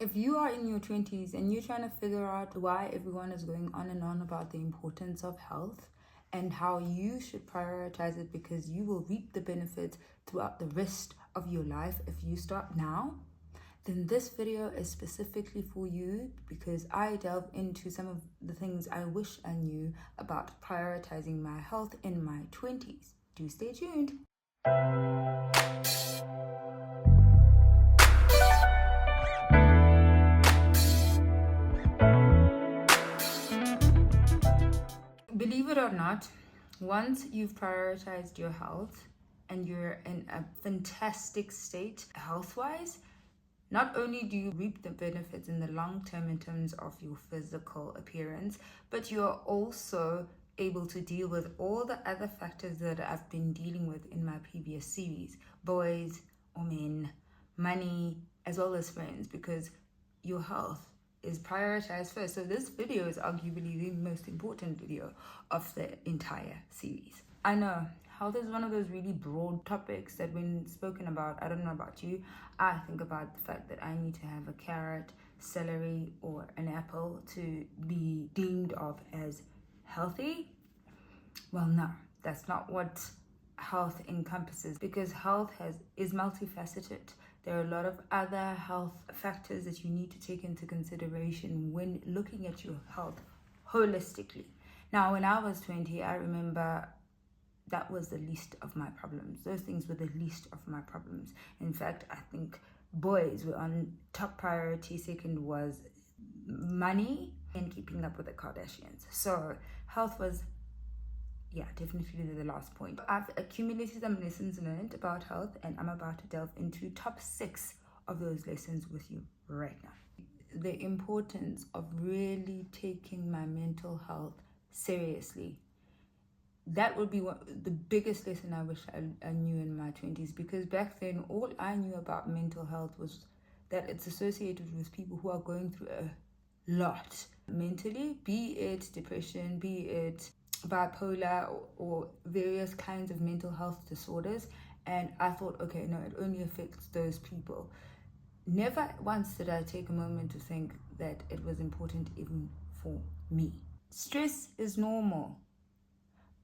If you are in your 20s and you're trying to figure out why everyone is going on and on about the importance of health and how you should prioritize it because you will reap the benefits throughout the rest of your life if you start now, then this video is specifically for you because I delve into some of the things I wish I knew about prioritizing my health in my 20s. Do stay tuned. Believe it or not, once you've prioritized your health and you're in a fantastic state health-wise, not only do you reap the benefits in the long term in terms of your physical appearance, but you're also able to deal with all the other factors that I've been dealing with in my previous series, boys or men, money, as well as friends, because your health is prioritized first. So this video is arguably the most important video of the entire series. I know health is one of those really broad topics that when spoken about, I don't know about you, I think about the fact that I need to have a carrot, celery, or an apple to be deemed of as healthy. Well, no, that's not what health encompasses, because health is multifaceted. There are a lot of other health factors that you need to take into consideration when looking at your health holistically. Now, when I was 20, I remember that was the least of my problems. Those things were the least of my problems. In fact, I think boys were on top priority. Second was money and keeping up with the Kardashians. So health was, definitely the last point. I've accumulated some lessons learned about health, and I'm about to delve into top 6 of those lessons with you right now. The importance of really taking my mental health seriously. That would be the biggest lesson I wish I knew in my 20s, because back then all I knew about mental health was that it's associated with people who are going through a lot mentally, be it depression, be it bipolar or various kinds of mental health disorders. And I thought, okay, no, it only affects those people. Never once did I take a moment to think that it was important even for me. Stress is normal,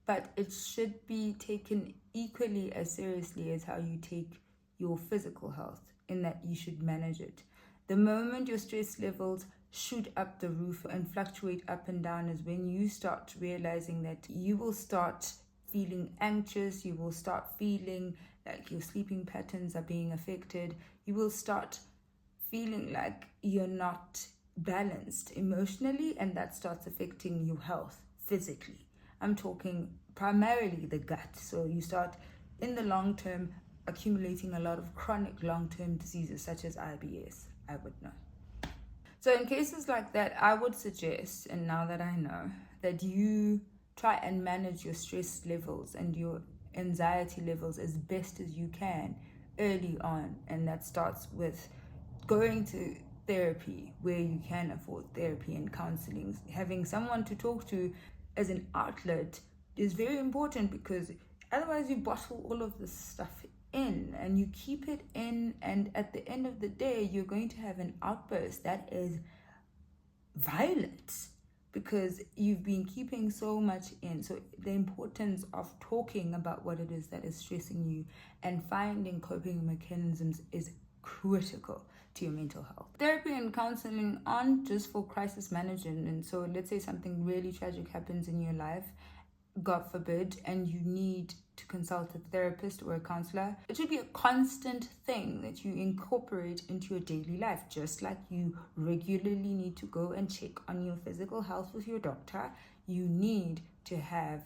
but it should be taken equally as seriously as how you take your physical health, in that you should manage it. The moment your stress levels shoot up the roof and fluctuate up and down is when you start realizing that you will start feeling anxious, you will start feeling like your sleeping patterns are being affected, you will start feeling like you're not balanced emotionally, and that starts affecting your health physically. I'm talking primarily the gut. So you start in the long term accumulating a lot of chronic long-term diseases such as IBS, I would know. So in cases like that, I would suggest, and now that I know, that you try and manage your stress levels and your anxiety levels as best as you can early on. And that starts with going to therapy where you can afford therapy and counseling. Having someone to talk to as an outlet is very important, because otherwise you bottle all of this stuff in and you keep it in, and at the end of the day you're going to have an outburst that is violent because you've been keeping so much in. So the importance of talking about what it is that is stressing you and finding coping mechanisms is critical to your mental health. Therapy and counseling aren't just for crisis management. And so let's say something really tragic happens in your life, God forbid, and you need to consult a therapist or a counselor. It should be a constant thing that you incorporate into your daily life, just like you regularly need to go and check on your physical health with your doctor. You need to have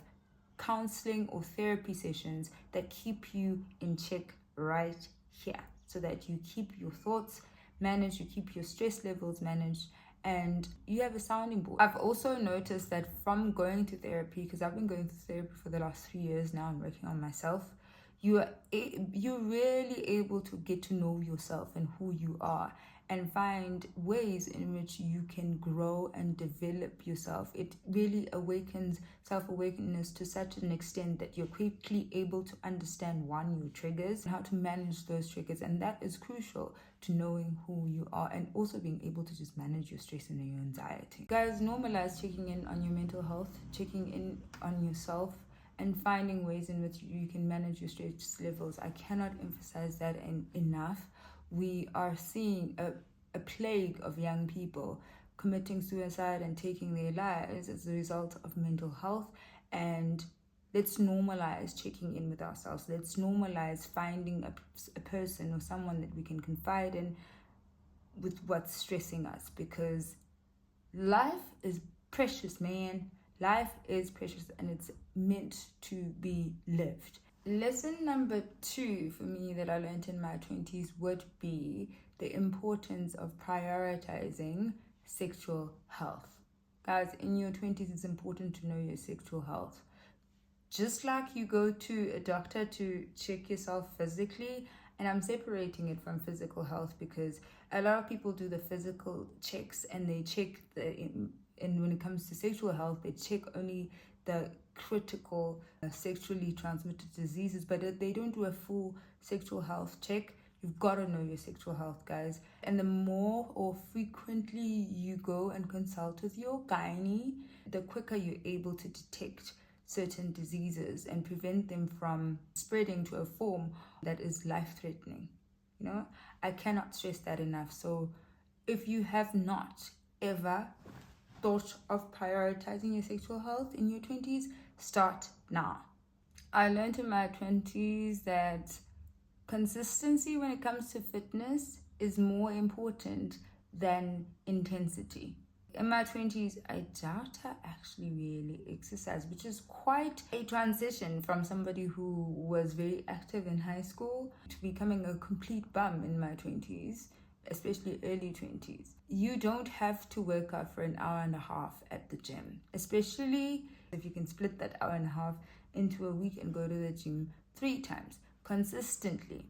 counseling or therapy sessions that keep you in check right here, so that you keep your thoughts managed, you keep your stress levels managed, and you have a sounding board. I've also noticed that from going to therapy, because I've been going to therapy for the last 3 years now and working on myself, you're really able to get to know yourself and who you are. and find ways in which you can grow and develop yourself. It really awakens self-awareness to such an extent that you're quickly able to understand your triggers and how to manage those triggers. And that is crucial to knowing who you are and also being able to just manage your stress and your anxiety. Guys, normalize checking in on your mental health, checking in on yourself, and finding ways in which you can manage your stress levels. I cannot emphasize that enough. We are seeing a plague of young people committing suicide and taking their lives as a result of mental health. And let's normalize checking in with ourselves. Let's normalize finding a person or someone that we can confide in with what's stressing us, because life is precious, man. Life is precious and it's meant to be lived. Lesson number 2 for me that I learned in my 20s would be the importance of prioritizing sexual health. Guys, in your 20s, it's important to know your sexual health. Just like you go to a doctor to check yourself physically, and I'm separating it from physical health because a lot of people do the physical checks and they check and when it comes to sexual health, they check only the critical sexually transmitted diseases, but they don't do a full sexual health check. You've got to know your sexual health, guys. And the more or frequently you go and consult with your gynae, the quicker you're able to detect certain diseases and prevent them from spreading to a form that is life-threatening. I cannot stress that enough. So if you have not ever thought of prioritizing your sexual health in your 20s, start now. I learned in my 20s that consistency when it comes to fitness is more important than intensity. In my 20s, I doubt I actually really exercise, which is quite a transition from somebody who was very active in high school to becoming a complete bum in my 20s, especially early 20s. You don't have to work out for an hour and a half at the gym, especially if you can split that hour and a half into a week and go to the gym 3 times consistently.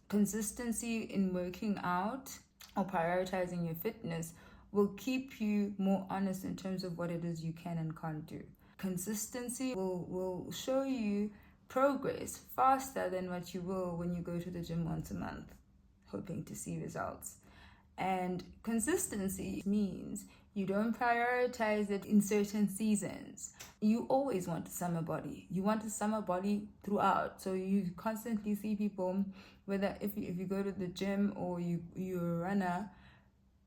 Consistency in working out or prioritizing your fitness will keep you more honest in terms of what it is you can and can't do. Consistency will show you progress faster than what you will when you go to the gym once a month, hoping to see results. And consistency means you don't prioritize it in certain seasons. You always want a summer body. You want a summer body throughout. So you constantly see people, whether if you go to the gym or you're a runner,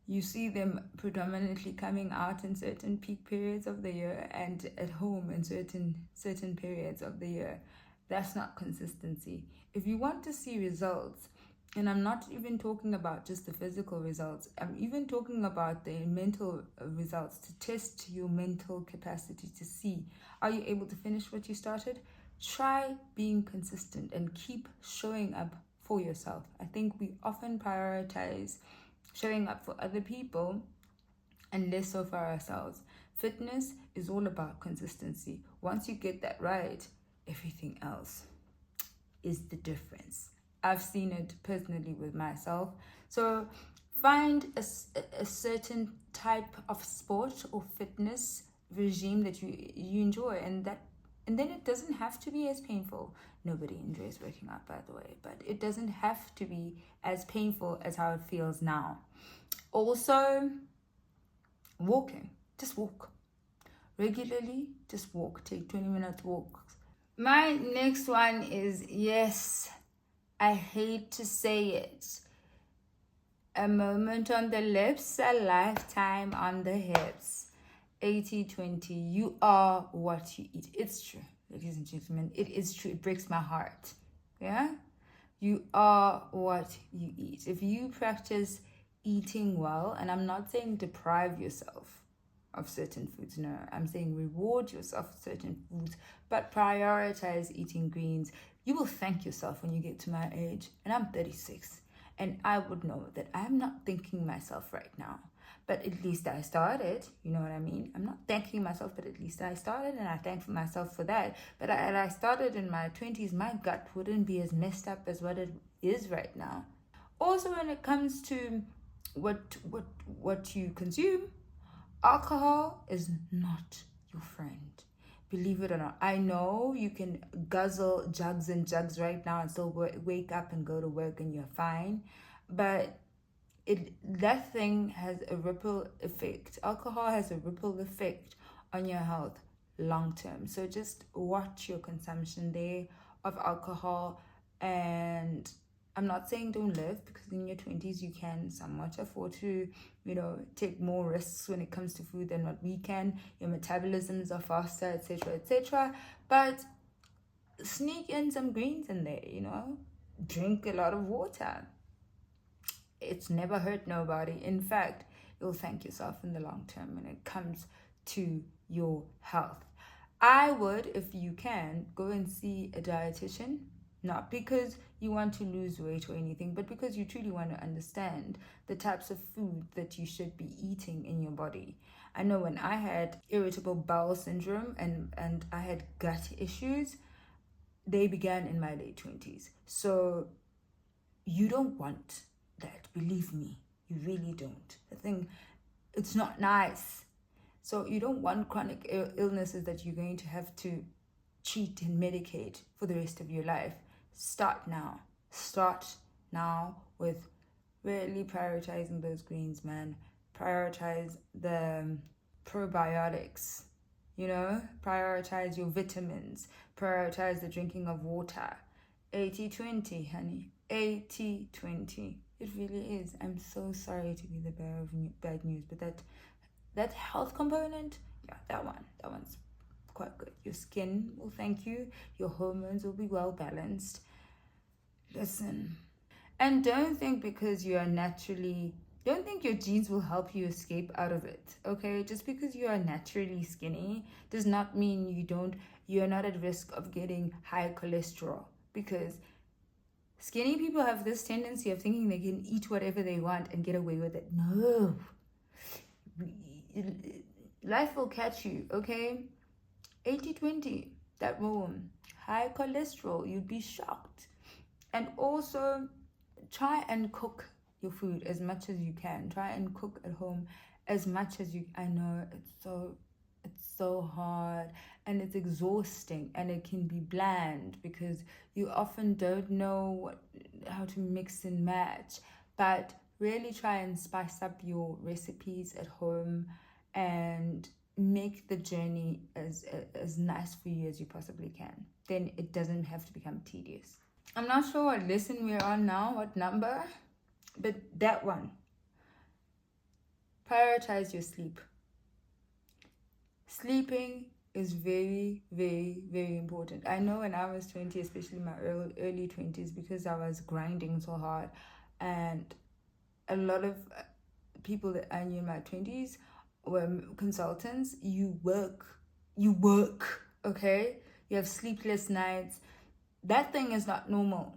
you see them predominantly coming out in certain peak periods of the year and at home in certain periods of the year. That's not consistency. If you want to see results, and I'm not even talking about just the physical results, I'm even talking about the mental results, to test your mental capacity to see, are you able to finish what you started? Try being consistent and keep showing up for yourself. I think we often prioritize showing up for other people and less so for ourselves. Fitness is all about consistency. Once you get that right, everything else is the difference. I've seen it personally with myself. So find a certain type of sport or fitness regime that you enjoy, and then it doesn't have to be as painful. Nobody enjoys working out, by the way, but it doesn't have to be as painful as how it feels now. Also, walking. Just walk. Regularly, just walk. Take 20-minute walks. My next one is, yes, I hate to say it, a moment on the lips, a lifetime on the hips. 80-20, you are what you eat. It's true, ladies and gentlemen. It is true. It breaks my heart. Yeah? You are what you eat. If you practice eating well, and I'm not saying deprive yourself of certain foods, no, I'm saying reward yourself with certain foods, but prioritize eating greens. You will thank yourself when you get to my age, and I'm 36, and I would know that I'm not thanking myself right now, but at least I started. You know what I mean? I'm not thanking myself, but at least I started, and I thank myself for that. But I started in my 20s, my gut wouldn't be as messed up as what it is right now. Also, when it comes to what you consume. Alcohol is not your friend. Believe it or not. I know you can guzzle jugs and jugs right now and still wake up and go to work and you're fine, but that thing has a ripple effect. Alcohol has a ripple effect on your health long term. So just watch your consumption there of alcohol. And I'm not saying don't live, because in your 20s you can somewhat afford to, take more risks when it comes to food than what we can. Your metabolisms are faster, etc., etc. But sneak in some greens in there, drink a lot of water. It's never hurt nobody. In fact, you'll thank yourself in the long term when it comes to your health. I would, if you can, go and see a dietitian, not because you want to lose weight or anything, but because you truly want to understand the types of food that you should be eating in your body. I know when I had irritable bowel syndrome and I had gut issues, they began in my late 20s. So you don't want that, believe me, you really don't. It's not nice. So you don't want chronic illnesses that you're going to have to treat and medicate for the rest of your life. Start now with really prioritizing those greens, man. Prioritize the probiotics, prioritize your vitamins, prioritize the drinking of water. 80-20, honey. 80-20. It really is. I'm so sorry to be the bearer of bad news, but that health component, that one's quite good. Your skin will thank you. Your hormones will be well balanced. Listen, and don't think because you are don't think your genes will help you escape out of it, okay? Just because you are naturally skinny does not mean you're not at risk of getting high cholesterol, because skinny people have this tendency of thinking they can eat whatever they want and get away with it. No. Life will catch you, okay? 80-20, that room. High cholesterol, you'd be shocked. And also, try and cook your food as much as you can. Try and cook at home as much as you. I know it's so hard and it's exhausting and it can be bland because you often don't know how to mix and match. But really try and spice up your recipes at home and make the journey as nice for you as you possibly can. Then it doesn't have to become tedious. I'm not sure what lesson we're on now, what number, but that one. Prioritize your sleep. Sleeping is very, very, very important. I know when I was 20, especially my early 20s, because I was grinding so hard, and a lot of people that I knew in my 20s were consultants. You work, okay? You have sleepless nights. That thing is not normal,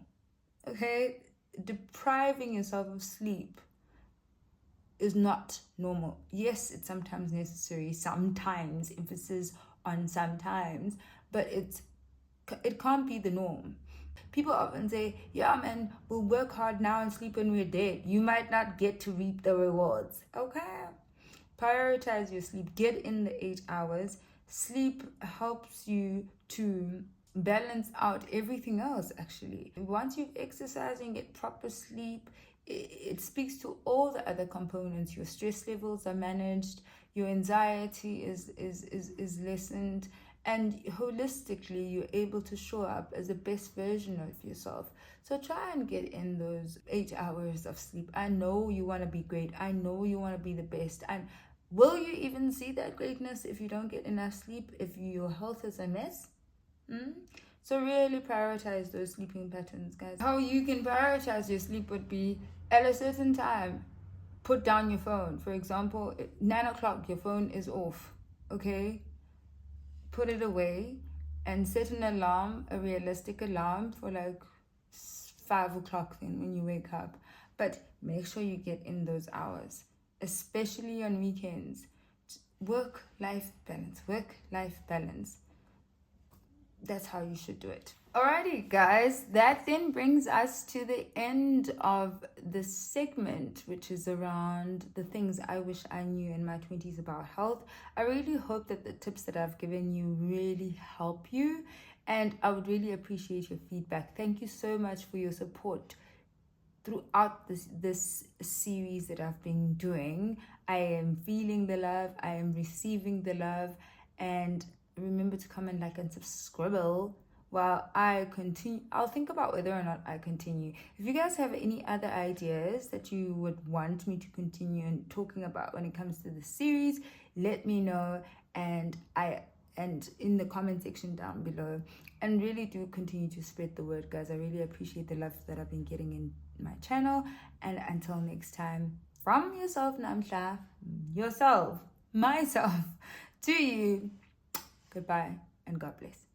okay? Depriving yourself of sleep is not normal. Yes, it's sometimes necessary, sometimes, emphasis on sometimes, but it can't be the norm. People often say, yeah, man, we'll work hard now and sleep when we're dead. You might not get to reap the rewards, okay? Prioritize your sleep. Get in the 8 hours. Sleep helps you to balance out everything else, actually. Once you've exercised and get proper sleep, it speaks to all the other components. Your stress levels are managed, your anxiety is lessened, and holistically you're able to show up as the best version of yourself. So try and get in those 8 hours of sleep. I know you want to be great. I know you want to be the best. And will you even see that greatness if you don't get enough sleep, if your health is a mess? So really prioritize those sleeping patterns, guys. How you can prioritize your sleep would be at a certain time, put down your phone. For example, 9 o'clock, your phone is off, okay? Put it away and set an alarm, a realistic alarm for like 5 o'clock then when you wake up. But make sure you get in those hours, especially on weekends. Work-life balance. that's how you should do it. Alrighty, guys, that then brings us to the end of this segment, which is around the things I wish I knew in my 20s about health. I really hope that the tips that I've given you really help you, and I would really appreciate your feedback. Thank you so much for your support throughout this series that I've been doing. I am feeling the love, I am receiving the love, and remember to comment, like, and subscribe while I continue. I'll think about whether or not I continue. If you guys have any other ideas that you would want me to continue and talking about when it comes to the series, let me know, and in the comment section down below. And really do continue to spread the word, guys. I really appreciate the love that I've been getting in my channel. And until next time, from yourself, Namhla, myself, to you, goodbye and God bless.